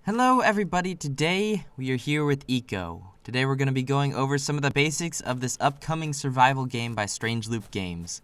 Hello everybody, today we are here with Eco. Today we're going to be going over some of the basics of this upcoming survival game by Strange Loop Games.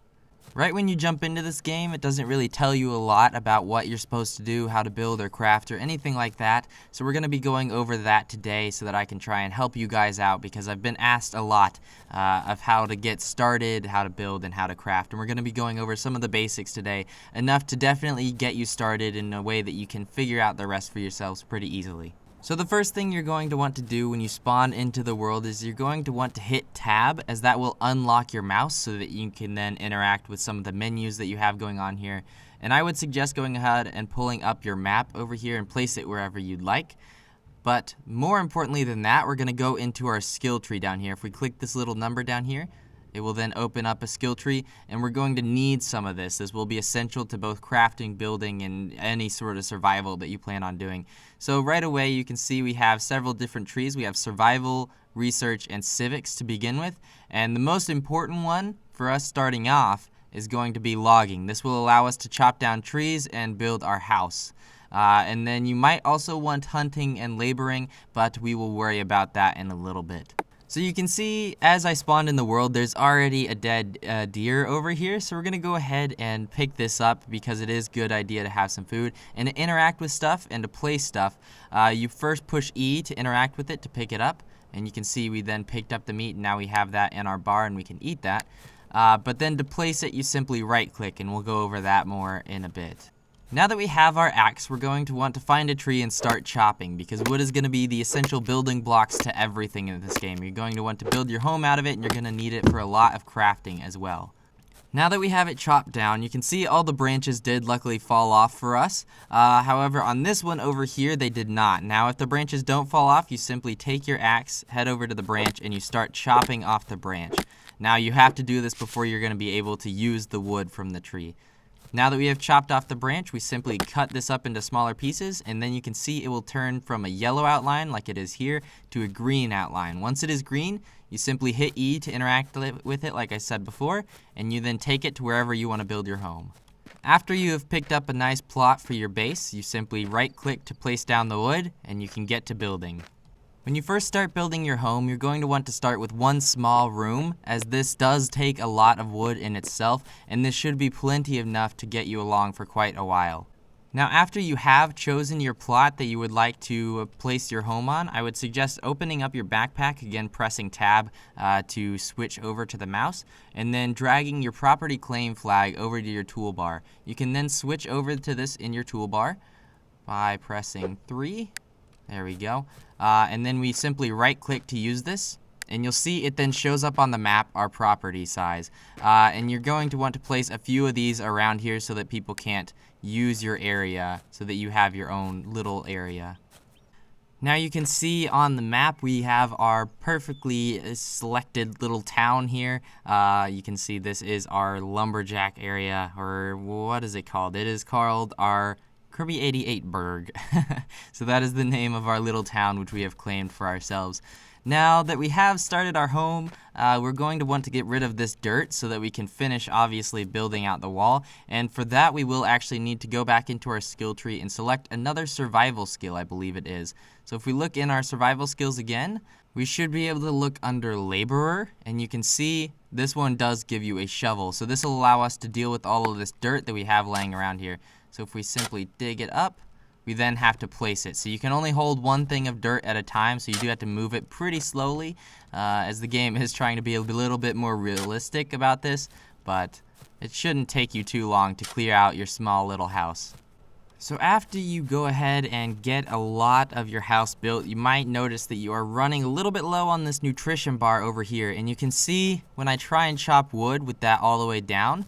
Right when you jump into this game, it doesn't really tell you a lot about what you're supposed to do, how to build or craft or anything like that. So we're going to be going over that today so that I can try and help you guys out, because I've been asked a lot of how to get started, how to build, and how to craft. And we're going to be going over some of the basics today, enough to definitely get you started in a way that you can figure out the rest for yourselves pretty easily. So the first thing you're going to want to do when you spawn into the world is you're going to want to hit tab, as that will unlock your mouse so that you can then interact with some of the menus that you have going on here. And I would suggest going ahead and pulling up your map over here and place it wherever you'd like. But more importantly than that, we're going to go into our skill tree down here. If we click this little number down here, it will then open up a skill tree, and we're going to need some of this. This will be essential to both crafting, building, and any sort of survival that you plan on doing. So right away you can see we have several different trees. We have survival, research, and civics to begin with. And the most important one for us starting off is going to be logging. This will allow us to chop down trees and build our house. And then you might also want hunting and laboring, but we will worry about that in a little bit. So you can see, as I spawned in the world, there's already a dead deer over here. So we're going to go ahead and pick this up, because it is a good idea to have some food. And to interact with stuff and to place stuff, you first push E to interact with it to pick it up. And you can see we then picked up the meat, and now we have that in our bar and we can eat that. But then to place it, you simply right click, and we'll go over that more in a bit. Now that we have our axe, we're going to want to find a tree and start chopping, because wood is going to be the essential building blocks to everything in this game. You're going to want to build your home out of it, and you're going to need it for a lot of crafting as well. Now that we have it chopped down, you can see all the branches did luckily fall off for us. However, on this one over here, they did not. Now, if the branches don't fall off, you simply take your axe, head over to the branch, and you start chopping off the branch. Now, you have to do this before you're going to be able to use the wood from the tree. Now that we have chopped off the branch, we simply cut this up into smaller pieces, and then you can see it will turn from a yellow outline, like it is here, to a green outline. Once it is green, you simply hit E to interact with it, like I said before, and you then take it to wherever you want to build your home. After you have picked up a nice plot for your base, you simply right-click to place down the wood, and you can get to building. When you first start building your home, you're going to want to start with one small room, as this does take a lot of wood in itself, and this should be plenty enough to get you along for quite a while. Now, after you have chosen your plot that you would like to place your home on, I would suggest opening up your backpack, again pressing tab to switch over to the mouse, and then dragging your property claim flag over to your toolbar. You can then switch over to this in your toolbar by pressing 3. There we go. And then we simply right click to use this, and you'll see it then shows up on the map our property size. And you're going to want to place a few of these around here so that people can't use your area, so that you have your own little area. Now you can see on the map we have our perfectly selected little town here. You can see this is our lumberjack area, or what is it called? It is called our Kirby 88burg. So that is the name of our little town, which we have claimed for ourselves. Now that we have started our home, we're going to want to get rid of this dirt so that we can finish, obviously, building out the wall. And for that, we will actually need to go back into our skill tree and select another survival skill, I believe it is. So if we look in our survival skills again, we should be able to look under laborer, and you can see this one does give you a shovel. So this will allow us to deal with all of this dirt that we have laying around here. So if we simply dig it up, we then have to place it. So you can only hold one thing of dirt at a time, so you do have to move it pretty slowly, as the game is trying to be a little bit more realistic about this, but it shouldn't take you too long to clear out your small little house. So after you go ahead and get a lot of your house built, you might notice that you are running a little bit low on this nutrition bar over here. And you can see when I try and chop wood with that all the way down,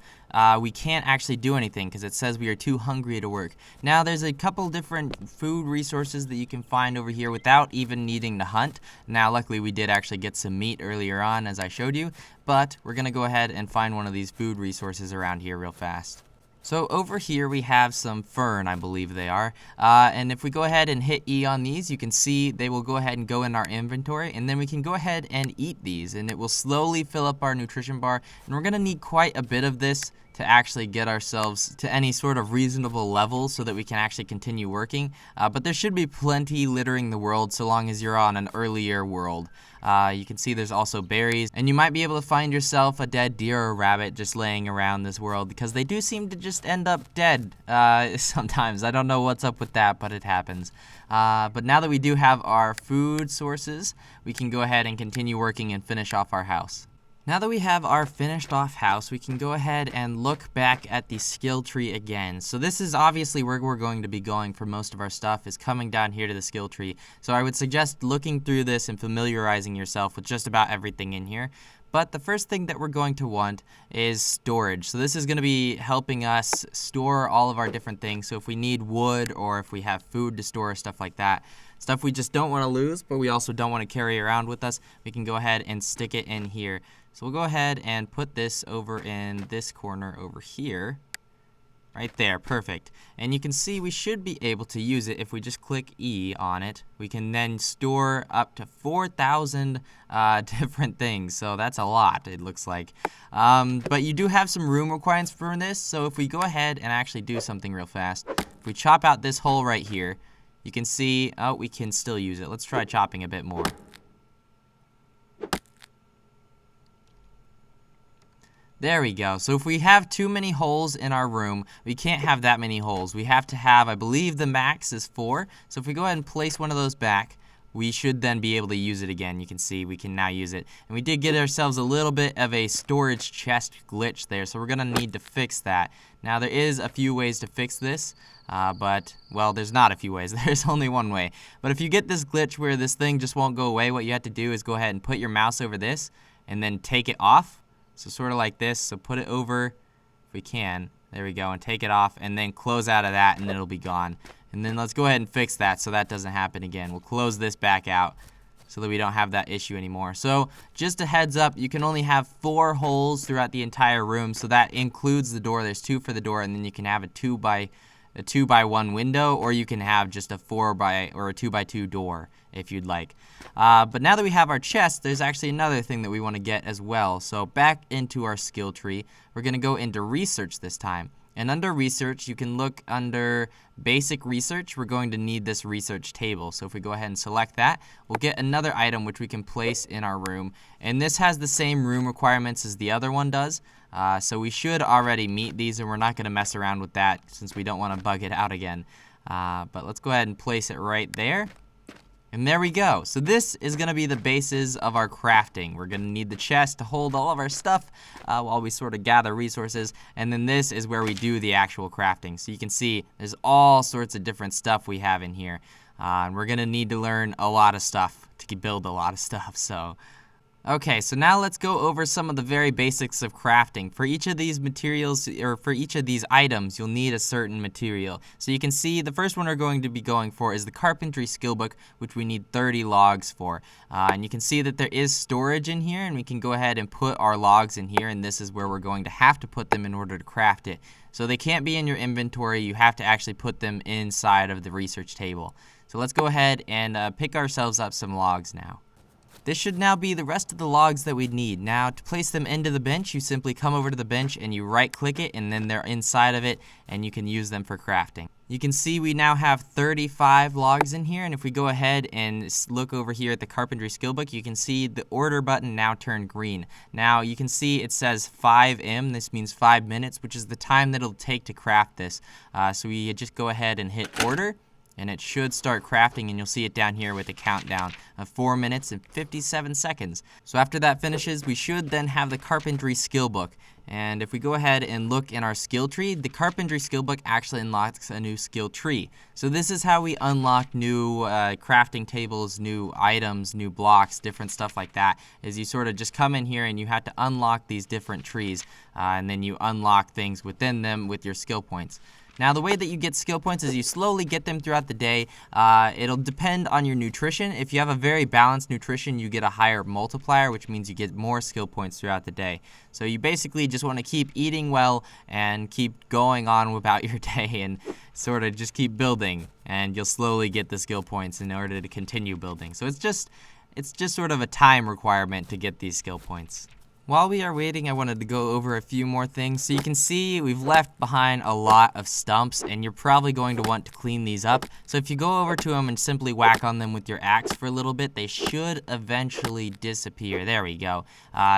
we can't actually do anything because it says we are too hungry to work. Now there's a couple different food resources that you can find over here without even needing to hunt. Now luckily we did actually get some meat earlier on, as I showed you, but we're going to go ahead and find one of these food resources around here real fast. So over here we have some fern, I believe they are, and if we go ahead and hit E on these, you can see they will go ahead and go in our inventory, and then we can go ahead and eat these, and it will slowly fill up our nutrition bar, and we're going to need quite a bit of this to actually get ourselves to any sort of reasonable level so that we can actually continue working. But there should be plenty littering the world so long as you're on an earlier world. You can see there's also berries, and you might be able to find yourself a dead deer or rabbit just laying around this world, because they do seem to just end up dead sometimes. I don't know what's up with that, but it happens. But now that we do have our food sources, we can go ahead and continue working and finish off our house. Now that we have our finished off house, we can go ahead and look back at the skill tree again. So this is obviously where we're going to be going for most of our stuff, is coming down here to the skill tree. So I would suggest looking through this and familiarizing yourself with just about everything in here. But the first thing that we're going to want is storage. So this is going to be helping us store all of our different things. So if we need wood, or if we have food to store, stuff like that, stuff we just don't want to lose, but we also don't want to carry around with us, we can go ahead and stick it in here. So we'll go ahead and put this over in this corner over here. Right there, perfect. And you can see we should be able to use it if we just click E on it. We can then store up to 4,000 different things. So that's a lot, it looks like. But you do have some room requirements for this. So if we go ahead and actually do something real fast, if we chop out this hole right here, you can see, oh, we can still use it. Let's try chopping a bit more. There we go. So if we have too many holes in our room, we can't have that many holes. We have to have, I believe the max is 4. So if we go ahead and place one of those back, we should then be able to use it again. You can see we can now use it. And we did get ourselves a little bit of a storage chest glitch there, so we're going to need to fix that. Now there is a few ways to fix this, but, well, there's not a few ways. There's only one way. But if you get this glitch where this thing just won't go away, what you have to do is go ahead and put your mouse over this and then take it off. So sort of like this. So put it over, if we can. There we go, and take it off, and then close out of that, and then it'll be gone. And then let's go ahead and fix that so that doesn't happen again. We'll close this back out so that we don't have that issue anymore. So just a heads up, you can only have 4 holes throughout the entire room, so that includes the door. There's 2 for the door, and then you can have a 2 by 1 window, or you can have just a 4 by or a 2 by 2 door if you'd like. But now that we have our chest, there's actually another thing that we want to get as well. So back into our skill tree, we're going to go into research this time. And under research, you can look under basic research. We're going to need this research table. So if we go ahead and select that, we'll get another item which we can place in our room. And this has the same room requirements as the other one does. So we should already meet these, and we're not going to mess around with that since we don't want to bug it out again. But let's go ahead and place it right there. And there we go. So this is going to be the basis of our crafting. We're going to need the chest to hold all of our stuff while we sort of gather resources. And then this is where we do the actual crafting. So you can see there's all sorts of different stuff we have in here. And we're going to need to learn a lot of stuff to build a lot of stuff. So okay, so now let's go over some of the very basics of crafting. For each of these materials, or for each of these items, you'll need a certain material. So you can see the first one we're going to be going for is the carpentry skill book, which we need 30 logs for. And you can see that there is storage in here, and we can go ahead and put our logs in here, and this is where we're going to have to put them in order to craft it. So they can't be in your inventory. You have to actually put them inside of the research table. So let's go ahead and pick ourselves up some logs now. This should now be the rest of the logs that we need. Now, to place them into the bench, you simply come over to the bench and you right-click it, and then they're inside of it, and you can use them for crafting. You can see we now have 35 logs in here, and if we go ahead and look over here at the carpentry skill book, you can see the order button now turned green. Now, you can see it says 5M. This means 5 minutes, which is the time that it'll take to craft this. So we just go ahead and hit order, and it should start crafting, and you'll see it down here with a countdown of 4 minutes and 57 seconds. So after that finishes, we should then have the carpentry skill book. And if we go ahead and look in our skill tree, the carpentry skill book actually unlocks a new skill tree. So this is how we unlock new crafting tables, new items, new blocks, different stuff like that, is you sort of just come in here and you have to unlock these different trees, and then you unlock things within them with your skill points. Now, the way that you get skill points is you slowly get them throughout the day. It'll depend on your nutrition. If you have a very balanced nutrition, you get a higher multiplier, which means you get more skill points throughout the day. So you basically just want to keep eating well and keep going on about your day and sort of just keep building, and you'll slowly get the skill points in order to continue building. So it's just sort of a time requirement to get these skill points. While we are waiting, I wanted to go over a few more things. So you can see we've left behind a lot of stumps, and you're probably going to want to clean these up. So if you go over to them and simply whack on them with your axe for a little bit, they should eventually disappear. There we go.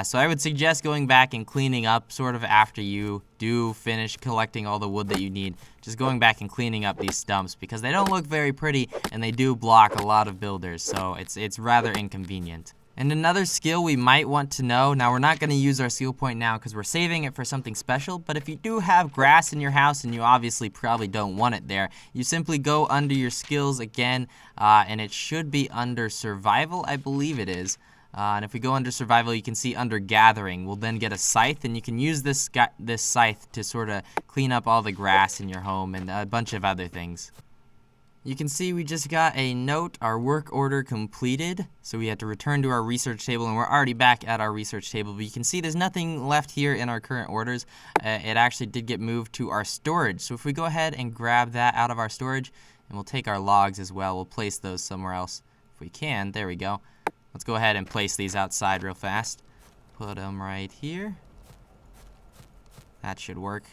So I would suggest going back and cleaning up sort of after you do finish collecting all the wood that you need. Just going back and cleaning up these stumps because they don't look very pretty and they do block a lot of builders. So it's rather inconvenient. And another skill we might want to know, now we're not going to use our skill point now because we're saving it for something special, but if you do have grass in your house and you obviously probably don't want it there, you simply go under your skills again, and it should be under survival, I believe it is. And if we go under survival, you can see under gathering, we'll then get a scythe, and you can use this scythe to sort of clean up all the grass in your home and a bunch of other things. You can see we just got a note, our work order completed. So we had to return to our research table, and we're already back at our research table. But you can see there's nothing left here in our current orders. It actually did get moved to our storage. So if we go ahead and grab that out of our storage, and we'll take our logs as well, we'll place those somewhere else. If we can, there we go. Let's go ahead and place these outside real fast. Put them right here. That should work.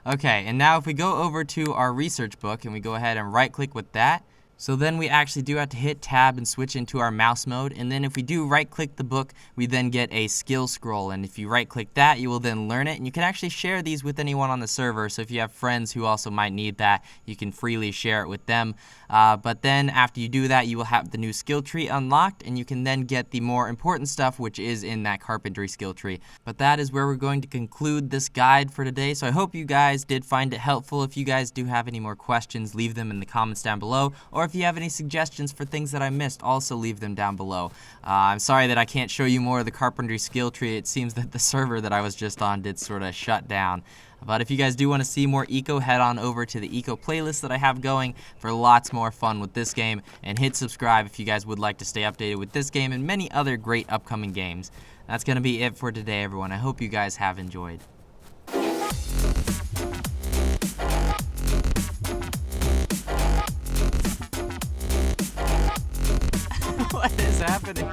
Okay, and now if we go over to our research book and we go ahead and right click with that, so then we actually do have to hit tab and switch into our mouse mode, and then if we do right click the book, we then get a skill scroll, and if you right click that, you will then learn it, and you can actually share these with anyone on the server. So if you have friends who also might need that, you can freely share it with them. But then after you do that, you will have the new skill tree unlocked, and you can then get the more important stuff, which is in that carpentry skill tree. But that is where we're going to conclude this guide for today. So I hope you guys did find it helpful. If you guys do have any more questions, leave them in the comments down below, or if you have any suggestions for things that I missed, also leave them down below. I'm sorry that I can't show you more of the carpentry skill tree. It seems that the server that I was just on did sort of shut down. But if you guys do want to see more eco, head on over to the eco playlist that I have going for lots more fun with this game, and hit subscribe if you guys would like to stay updated with this game and many other great upcoming games. That's going to be it for today, everyone. I hope you guys have enjoyed. What is happening?